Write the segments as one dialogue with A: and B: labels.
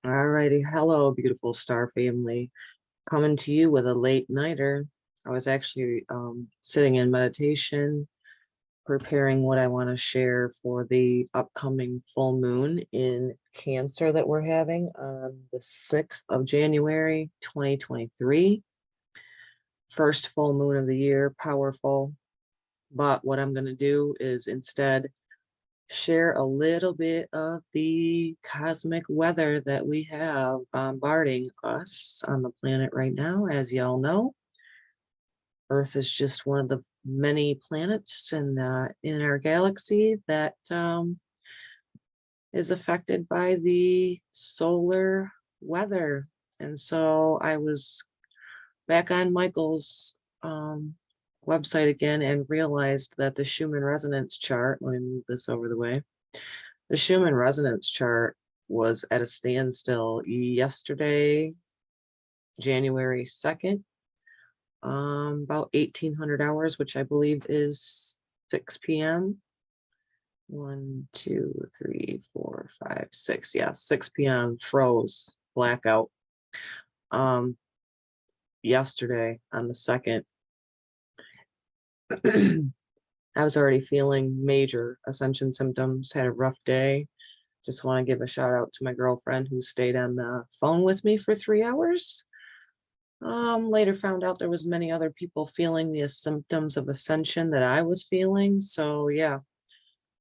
A: Alrighty, hello, beautiful star family. Coming to you with a late nighter. I was actually sitting in meditation, preparing what I want to share for the upcoming full moon in Cancer that we're having on the 6th of January, 2023. First full moon of the year, powerful. But what I'm going to do is instead share a little bit of the cosmic weather that we have bombarding us on the planet right now. As y'all know, Earth is just one of the many planets in our galaxy that is affected by the solar weather. And so I was back on Michael's website again and realized that the Schumann resonance chart, let me move this over the way. The Schumann resonance chart was at a standstill yesterday, January 2nd, about 1800 hours, which I believe is 6 p.m. 1, 2, 3, 4, 5, 6. Yeah, 6 p.m. froze, blackout. Yesterday on the 2nd, I was already feeling major ascension symptoms, had a rough day. Just want to give a shout out to my girlfriend who stayed on the phone with me for 3 hours. Later found out there was many other people feeling the symptoms of ascension that I was feeling. So yeah,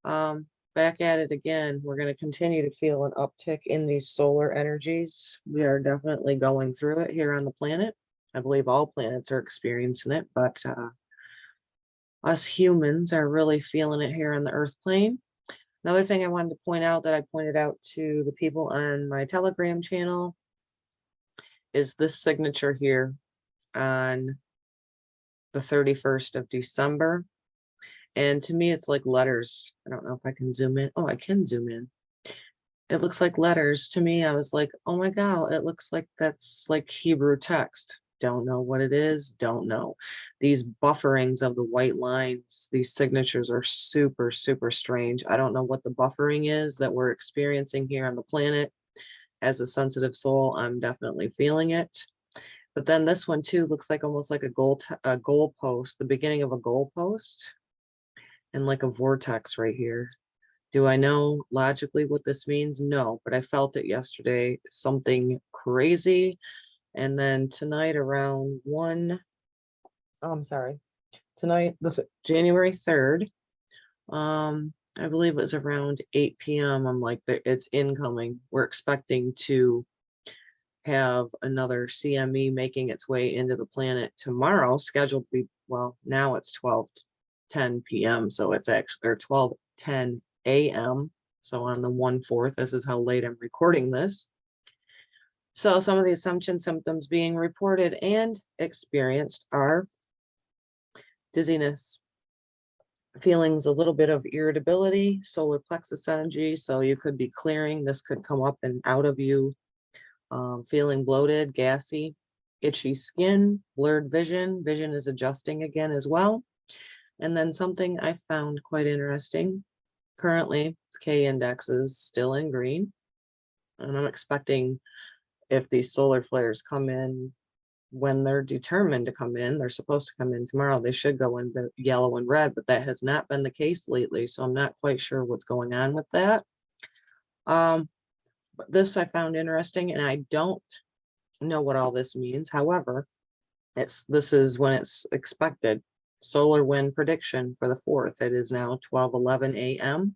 A: back at it again. We're going to continue to feel an uptick in these solar energies. We are definitely going through it here on the planet. I believe all planets are experiencing it, but us humans are really feeling it here on the Earth plane. Another thing I wanted to point out that I pointed out to the people on my Telegram channel is this signature here on the 31st of December. And to me, it's like letters. I don't know if I can zoom in. Oh, I can zoom in. It looks like letters to me. I was like, oh my God, it looks like that's like Hebrew text. Don't know what it is. Don't know. These bufferings of the white lines, these signatures are super, super strange. I don't know what the buffering is that we're experiencing here on the planet. As a sensitive soul, I'm definitely feeling it. But then this one too looks like almost like a goal post, the beginning of a goal post, and like a vortex right here. Do I know logically what this means? No, but I felt it yesterday, something crazy. And then tonight around 1, oh, I'm sorry, tonight, the January 3rd, I believe it was around 8 p.m. I'm like, it's incoming. We're expecting to have another CME making its way into the planet tomorrow, scheduled to be, well, now it's 12:10 p.m. So it's actually, or 12:10 a.m. So on the 1/4, this is how late I'm recording this. So some of the ascension symptoms being reported and experienced are dizziness, feelings a little bit of irritability, solar plexus energy. So you could be clearing. This could come up and out of you. Feeling bloated, gassy, itchy skin, blurred vision. Vision is adjusting again as well. And then something I found quite interesting. Currently, K index is still in green. And I'm expecting if these solar flares come in when they're determined to come in, they're supposed to come in tomorrow. They should go in the yellow and red, but that has not been the case lately. So I'm not quite sure what's going on with that. But this I found interesting, and I don't know what all this means. However, this is when it's expected. Solar wind prediction for the 4th. It is now 12:11 a.m.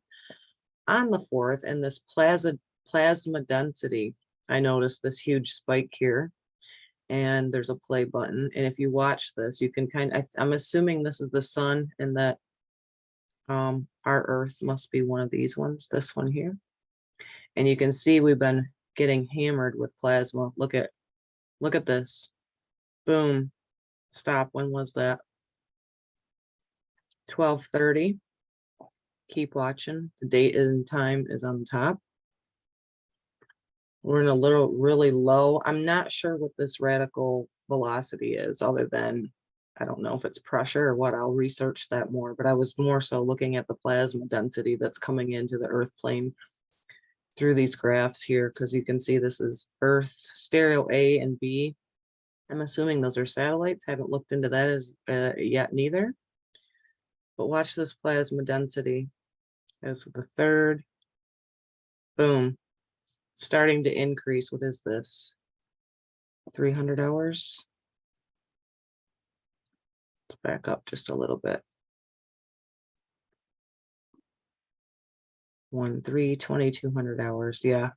A: on the 4th, and this plasma density. I noticed this huge spike here, and there's a play button. And if you watch this, you can I'm assuming this is the sun, and that our Earth must be one of these ones. This one here, and you can see we've been getting hammered with plasma. Look at this. Boom. Stop. When was that? 12:30. Keep watching. The date and time is on the top. We're in a really low. I'm not sure what this radical velocity is, other than I don't know if it's pressure or what. I'll research that more, but I was more so looking at the plasma density that's coming into the Earth plane. through these graphs here, because you can see this is Earth stereo A and B. I'm assuming those are satellites. Haven't looked into that as yet neither. But watch this plasma density as the third. Boom. Starting to increase. What is this? 300 hours. Let's back up just a little bit. 2200 hours. Yeah,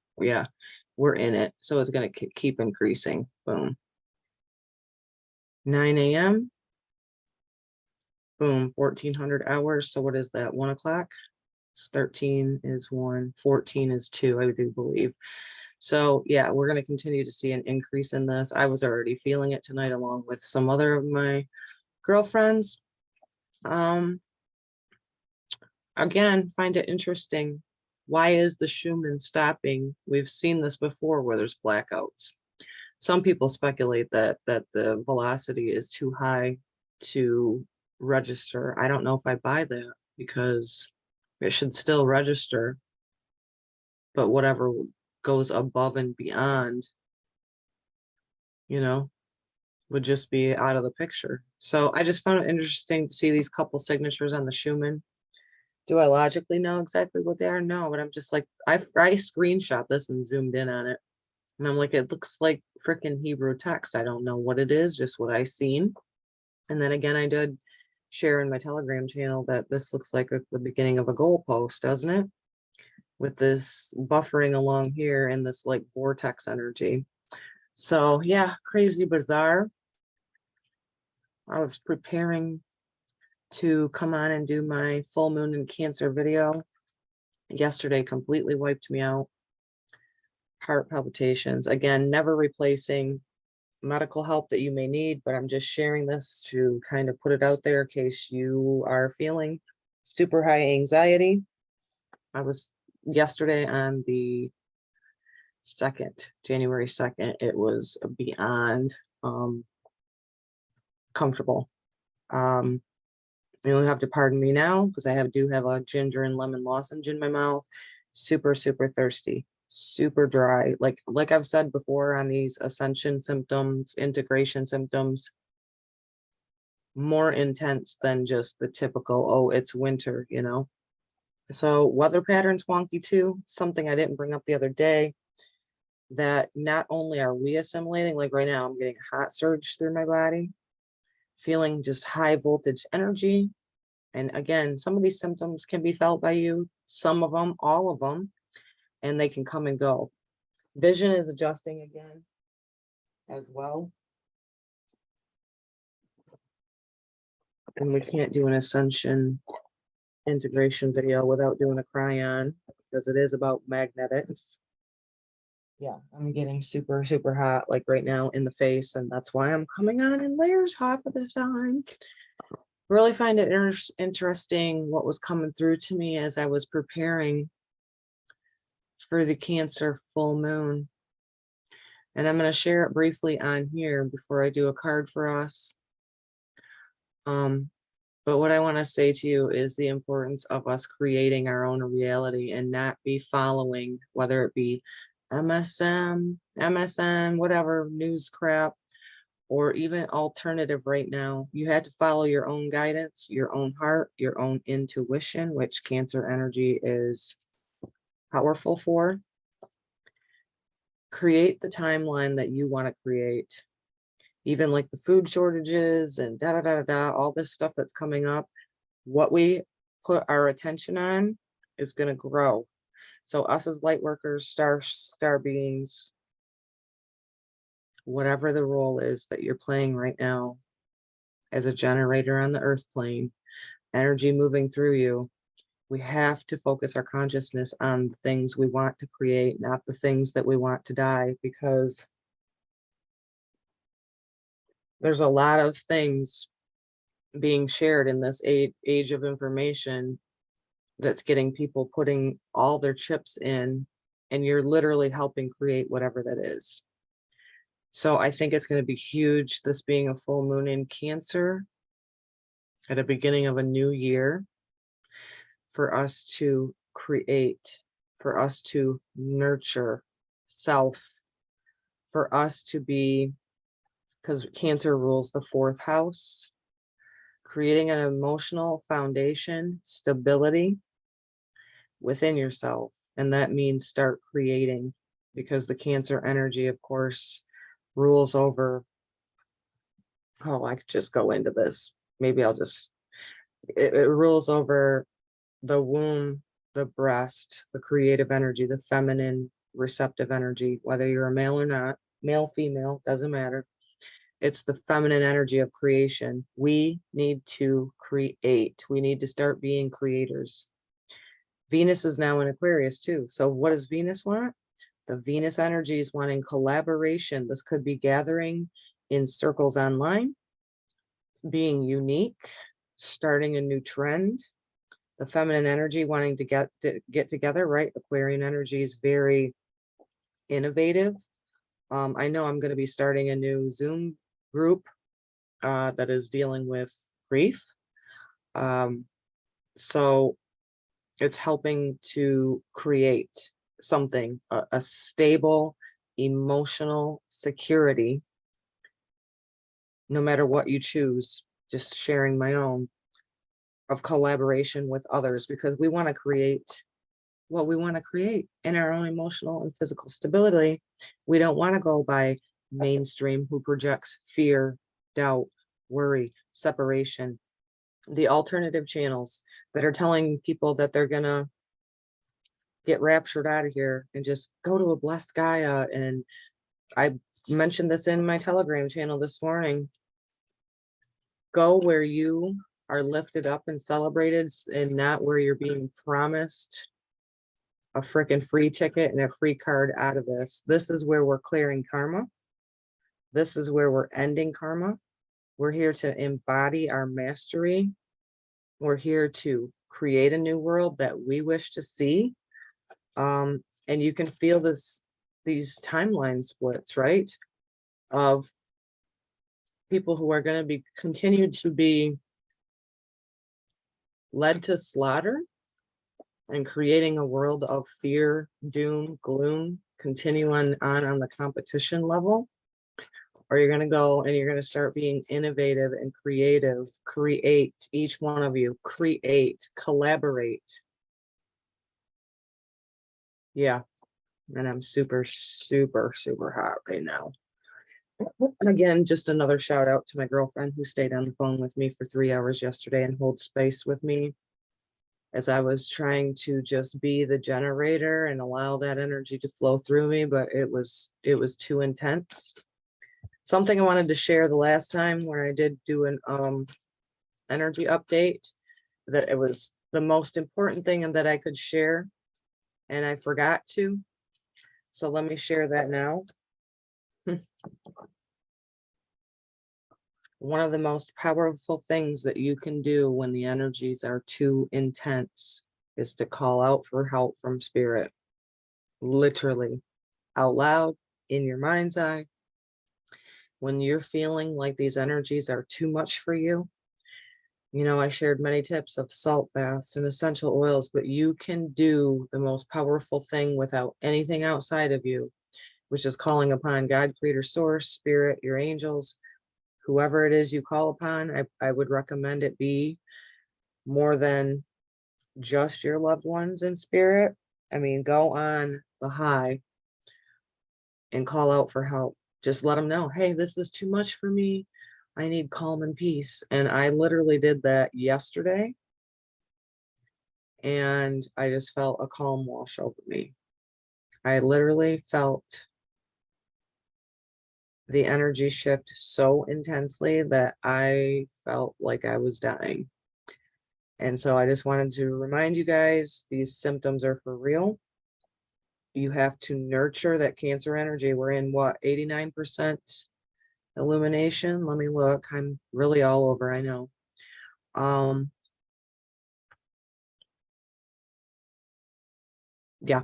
A: we're in it. So it's going to keep increasing. Boom. 9 a.m. Boom, 1400 hours. So what is that? 1 o'clock? 13 is 1, 14 is 2, I do believe. So yeah, we're going to continue to see an increase in this. I was already feeling it tonight along with some other of my girlfriends. Again, find it interesting. Why is the Schumann stopping? We've seen this before where there's blackouts. Some people speculate that the velocity is too high to register. I don't know if I buy that, because it should still register, but whatever goes above and beyond, would just be out of the picture. So I just found it interesting to see these couple signatures on the Schumann. Do I logically know exactly what they are? No, but I'm just like, I screenshot this and zoomed in on it. And I'm like, it looks like freaking Hebrew text. I don't know what it is, just what I seen. And then again, I did share in my Telegram channel that this looks like the beginning of a goalpost, doesn't it? With this buffering along here and this like vortex energy. So yeah, crazy bizarre. I was preparing to come on and do my full moon in Cancer video. Yesterday completely wiped me out. Heart palpitations. Again, never replacing medical help that you may need, but I'm just sharing this to kind of put it out there in case you are feeling super high anxiety. I was yesterday on the 2nd, January 2nd, it was beyond comfortable. You'll have to pardon me now because I do have a ginger and lemon lozenge in my mouth. Super, super thirsty, super dry. Like I've said before on these ascension symptoms, integration symptoms, more intense than just the typical, oh, it's winter, So weather patterns wonky too. Something I didn't bring up the other day, that not only are we assimilating, like right now, I'm getting a hot surge through my body, feeling just high voltage energy. And again, some of these symptoms can be felt by you, some of them, all of them, and they can come and go. Vision is adjusting again as well. And we can't do an ascension integration video without doing a cryon, because it is about magnetics. Yeah, I'm getting super, super hot, like right now in the face, and that's why I'm coming on in layers half of the time. Really find it interesting what was coming through to me as I was preparing for the Cancer full moon. And I'm going to share it briefly on here before I do a card for us. But what I want to say to you is the importance of us creating our own reality and not be following, whether it be MSN, whatever, news crap, or even alternative right now. You had to follow your own guidance, your own heart, your own intuition, which Cancer energy is powerful for. Create the timeline that you want to create. Even like the food shortages and all this stuff that's coming up, what we put our attention on is going to grow. So us as light workers, star beings, whatever the role is that you're playing right now as a generator on the earth plane, energy moving through you, we have to focus our consciousness on the things we want to create, not the things that we want to die, because there's a lot of things being shared in this age of information that's getting people putting all their chips in, and you're literally helping create whatever that is. So I think it's going to be huge, this being a full moon in Cancer at the beginning of a new year, for us to create for us to nurture self, for us to be, because Cancer rules the 4th house, creating an emotional foundation, stability within yourself. And that means start creating, because the Cancer energy, of course, rules over, oh, I could just go into this. Maybe I'll just, it rules over the womb, the breast, the creative energy, the feminine receptive energy, whether you're a male or not, male, female, doesn't matter. It's the feminine energy of creation. We need to create. We need to start being creators. Venus is now in Aquarius too. So what does Venus want? The Venus energy is wanting collaboration. This could be gathering in circles online, being unique, starting a new trend. The feminine energy wanting to get together, right? Aquarian energy is very innovative. I know I'm going to be starting a new Zoom group that is dealing with grief. So it's helping to create something, a stable emotional security, no matter what you choose, just sharing my own, of collaboration with others, because we want to create what we want to create in our own emotional and physical stability. We don't want to go by mainstream, who projects fear, doubt, worry, separation, the alternative channels that are telling people that they're gonna get raptured out of here and just go to a blessed Gaia. And I mentioned this in my Telegram channel this morning. Go where you are lifted up and celebrated, and not where you're being promised a freaking free ticket and a free card out of this. This is where we're clearing karma. This is where we're ending karma. We're here to embody our mastery. We're here to create a new world that we wish to see. And you can feel these timeline splits, right? Of people who are going to be continued to be led to slaughter and creating a world of fear, doom, gloom, continue on the competition level. Or you're going to go and you're going to start being innovative and creative. Create, each one of you, create, collaborate. Yeah. And I'm super, super, super hot right now. And again, just another shout out to my girlfriend who stayed on the phone with me for 3 hours yesterday and hold space with me as I was trying to just be the generator and allow that energy to flow through me, but it was too intense. Something I wanted to share the last time when I did do an energy update, that it was the most important thing and that I could share, and I forgot to. So let me share that now. One of the most powerful things that you can do when the energies are too intense is to call out for help from spirit. Literally, out loud, in your mind's eye. When you're feeling like these energies are too much for you, you know, I shared many tips of salt baths and essential oils, but you can do the most powerful thing without anything outside of you, which is calling upon God, creator, source, spirit, your angels, whoever it is you call upon. I would recommend it be more than just your loved ones in spirit. I mean, go on the high and call out for help. Just let them know, hey, this is too much for me. I need calm and peace. And I literally did that yesterday. And I just felt a calm wash over me. I literally felt the energy shift so intensely that I felt like I was dying. And so I just wanted to remind you guys, these symptoms are for real. You have to nurture that Cancer energy. We're in what, 89% illumination? Let me look. I'm really all over, I know. Yeah,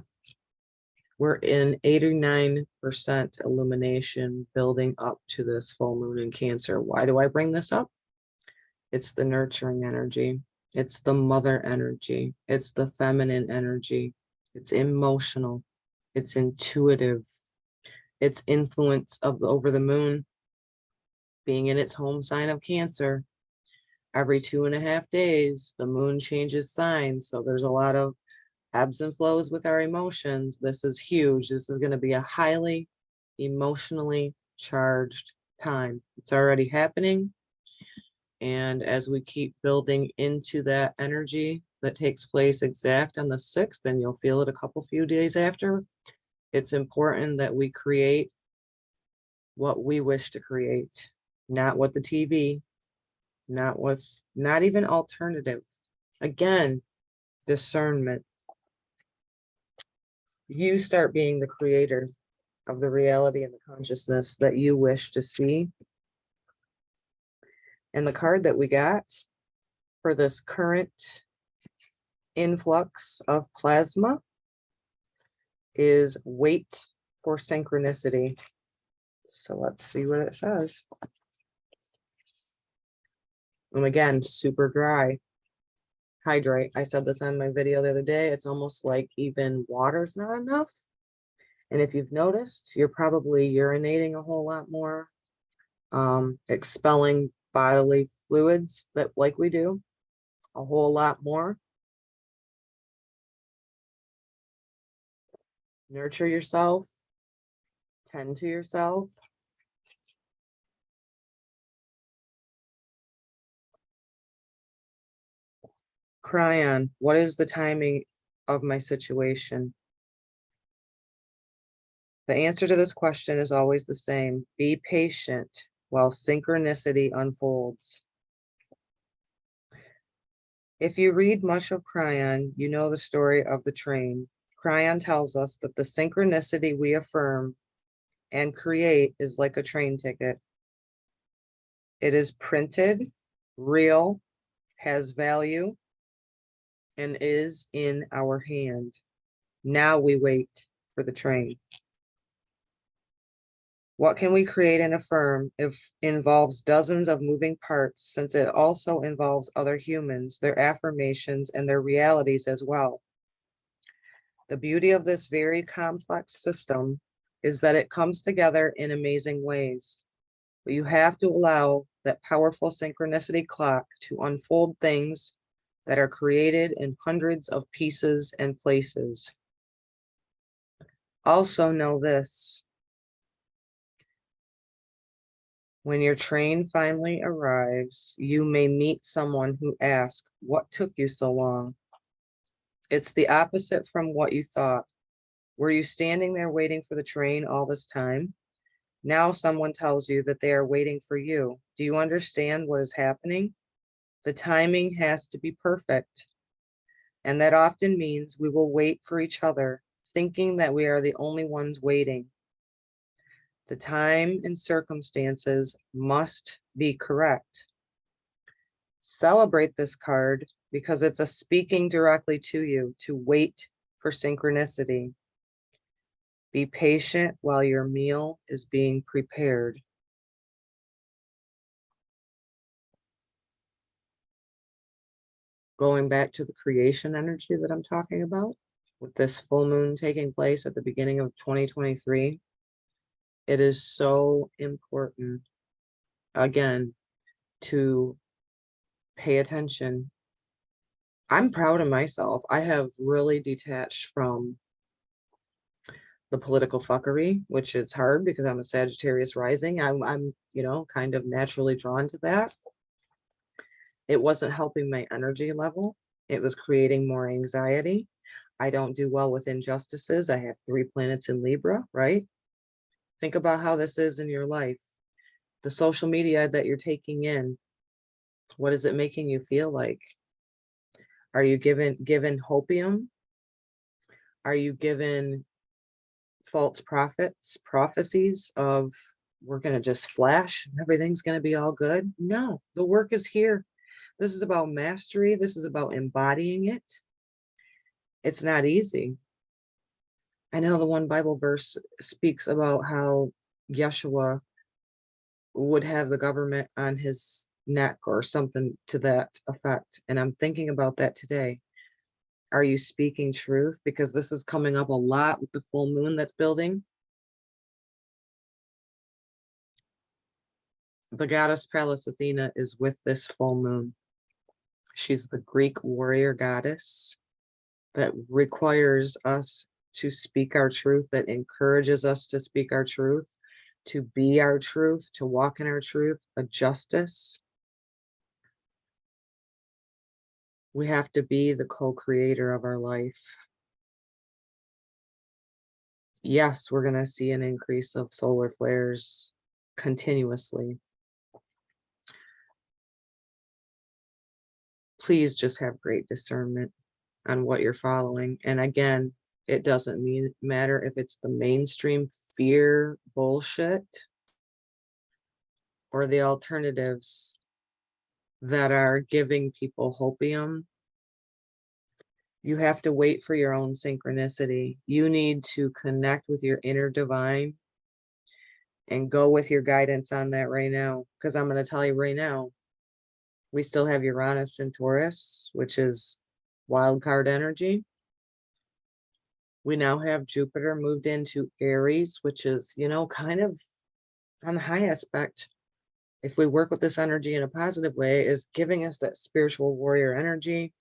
A: we're in 89% illumination building up to this full moon in Cancer. Why do I bring this up? It's the nurturing energy. It's the mother energy. It's the feminine energy. It's emotional. It's intuitive. It's influence of over the moon being in its home sign of Cancer. Every 2.5 days, the moon changes signs. So there's a lot of ebbs and flows with our emotions. This is huge. This is going to be a highly emotionally charged time. It's already happening. And as we keep building into that energy that takes place exact on the 6th, and you'll feel it a few days after, it's important that we create what we wish to create, not what the TV, not even alternative. Again, discernment. You start being the creator of the reality and the consciousness that you wish to see. And the card that we got for this current influx of plasma is wait for synchronicity. So let's see what it says. And again, super dry. Hydrate. I said this on my video the other day. It's almost like even water's not enough. And if you've noticed, you're probably urinating a whole lot more, expelling bodily fluids that like we do a whole lot more. Nurture yourself, tend to yourself. Cryon, what is the timing of my situation? The answer to this question is always the same. Be patient while synchronicity unfolds. If you read much of Cryon, you know the story of the train. Cryon tells us that the synchronicity we affirm and create is like a train ticket. It is printed, real, has value, and is in our hand. Now we wait for the train. What can we create and affirm if involves dozens of moving parts, since it also involves other humans, their affirmations, and their realities as well? The beauty of this very complex system is that it comes together in amazing ways. But you have to allow that powerful synchronicity clock to unfold things that are created in hundreds of pieces and places. Also know this. When your train finally arrives, you may meet someone who asks, "What took you so long?" It's the opposite from what you thought. Were you standing there waiting for the train all this time? Now someone tells you that they are waiting for you. Do you understand what is happening? The timing has to be perfect. And that often means we will wait for each other, thinking that we are the only ones waiting. The time and circumstances must be correct. Celebrate this card because it's a speaking directly to you to wait for synchronicity. Be patient while your meal is being prepared. Going back to the creation energy that I'm talking about, with this full moon taking place at the beginning of 2023, it is so important, again, to pay attention. I'm proud of myself. I have really detached from the political fuckery, which is hard because I'm a Sagittarius rising. I'm kind of naturally drawn to that. It wasn't helping my energy level. It was creating more anxiety. I don't do well with injustices. I have 3 planets in Libra, right? Think about how this is in your life. The social media that you're taking in, what is it making you feel like? Are you given hopium? Are you given false prophecies of we're going to just flash, everything's going to be all good? No, the work is here. This is about mastery. This is about embodying it. It's not easy. I know the one Bible verse speaks about how Yeshua would have the government on his neck or something to that effect. And I'm thinking about that today. Are you speaking truth? Because this is coming up a lot with the full moon that's building. The goddess Pallas Athena is with this full moon. She's the Greek warrior goddess that requires us to speak our truth, that encourages us to speak our truth, to be our truth, to walk in our truth, a justice. We have to be the co-creator of our life. Yes, we're going to see an increase of solar flares continuously. Please just have great discernment on what you're following. And again, it doesn't matter if it's the mainstream fear bullshit or the alternatives that are giving people hopium. You have to wait for your own synchronicity. You need to connect with your inner divine and go with your guidance on that right now. Because I'm going to tell you right now, we still have Uranus in Taurus, which is wild card energy. We now have Jupiter moved into Aries, which is, you know, kind of on the high aspect. If we work with this energy in a positive way, is giving us that spiritual warrior energy,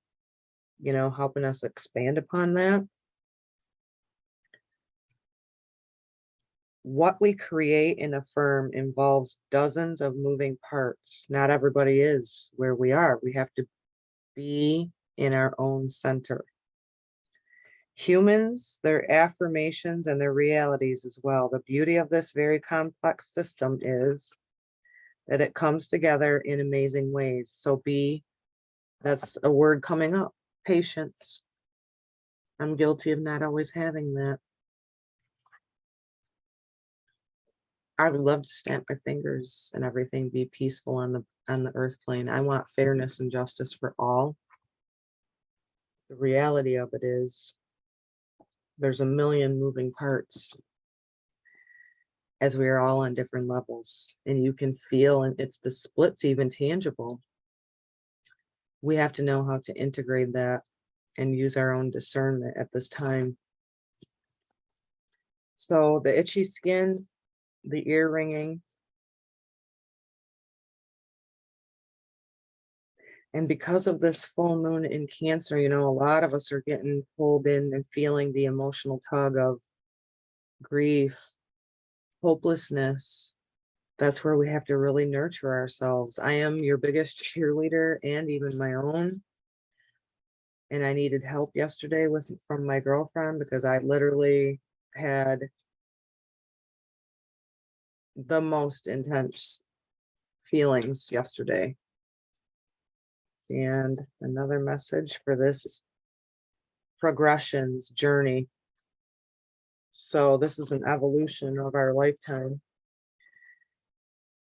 A: you know, helping us expand upon that. What we create and affirm involves dozens of moving parts. Not everybody is where we are. We have to be in our own center. Humans, their affirmations and their realities as well. The beauty of this very complex system is that it comes together in amazing ways. So that's a word coming up, patience. I'm guilty of not always having that. I would love to snap my fingers and everything be peaceful on the earth plane. I want fairness and justice for all. The reality of it is there's a million moving parts as we are all on different levels, and you can feel, and it's the splits even tangible. We have to know how to integrate that and use our own discernment at this time. So the itchy skin, the ear ringing, and because of this full moon in Cancer, you know, a lot of us are getting pulled in and feeling the emotional tug of grief, hopelessness. That's where we have to really nurture ourselves. I am your biggest cheerleader and even my own. And I needed help yesterday from my girlfriend because I literally had the most intense feelings yesterday. And another message for this progressions journey. So this is an evolution of our lifetime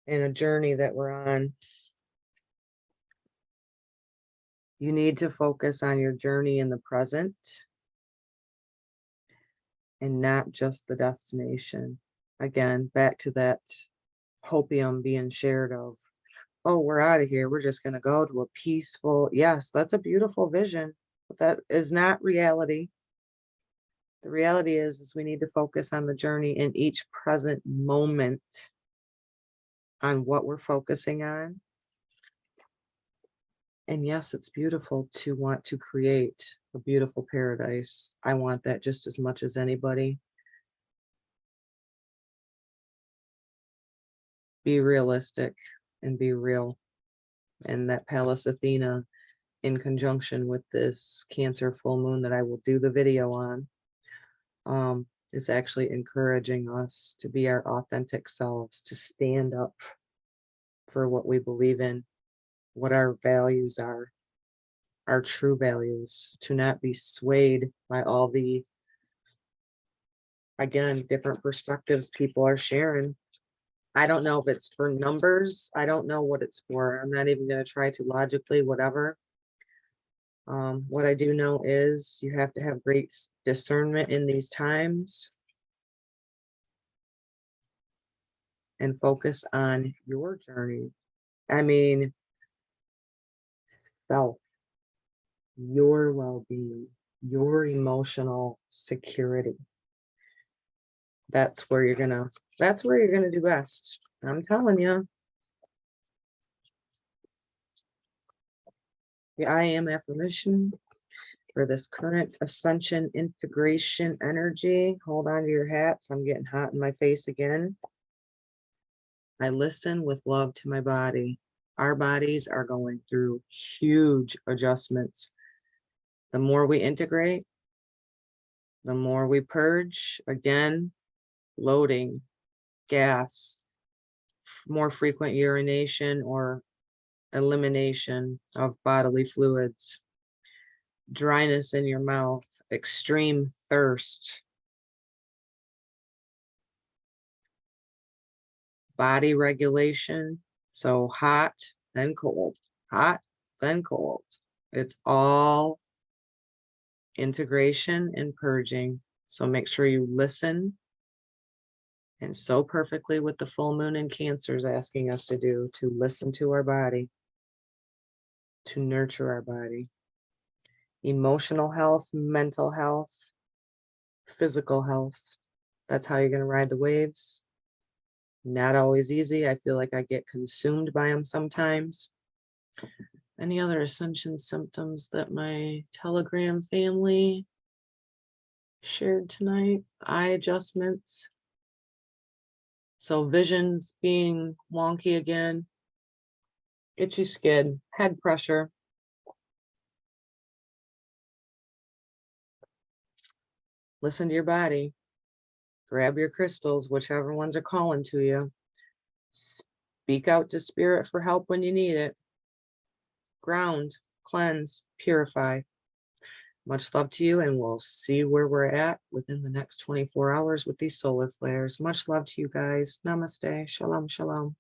A: and a journey that we're on. You need to focus on your journey in the present and not just the destination. Again, back to that hopium being shared of, oh, we're out of here. We're just going to go to a peaceful, yes, that's a beautiful vision, but that is not reality. The reality is we need to focus on the journey in each present moment on what we're focusing on. And yes, it's beautiful to want to create a beautiful paradise. I want that just as much as anybody. Be realistic and be real. And that Pallas Athena, in conjunction with this Cancer full moon that I will do the video on, is actually encouraging us to be our authentic selves, to stand up for what we believe in, what our values are, our true values, to not be swayed by all the, again, different perspectives people are sharing. I don't know if it's for numbers. I don't know what it's for. I'm not even going to try to logically, whatever. What I do know is you have to have great discernment in these times and focus on your journey. I mean, self, your well-being, your emotional security. That's where you're gonna do best. I'm telling you. The I am affirmation for this current ascension integration energy. Hold on to your hats. I'm getting hot in my face again. I listen with love to my body. Our bodies are going through huge adjustments. The more we integrate, the more we purge, again, loading, gas, more frequent urination or elimination of bodily fluids, dryness in your mouth, extreme thirst, body regulation. So hot, then cold, hot, then cold. It's all integration and purging. So make sure you listen. And so perfectly what the full moon in Cancer is asking us to do, to listen to our body, to nurture our body. Emotional health, mental health, physical health. That's how you're going to ride the waves. Not always easy. I feel like I get consumed by them sometimes. Any other ascension symptoms that my Telegram family shared tonight? Eye adjustments. So vision's being wonky again. Itchy skin, head pressure. Listen to your body. Grab your crystals, whichever ones are calling to you. Speak out to spirit for help when you need it. Ground, cleanse, purify. Much love to you, and we'll see where we're at within the next 24 hours with these solar flares. Much love to you guys. Namaste. Shalom, shalom.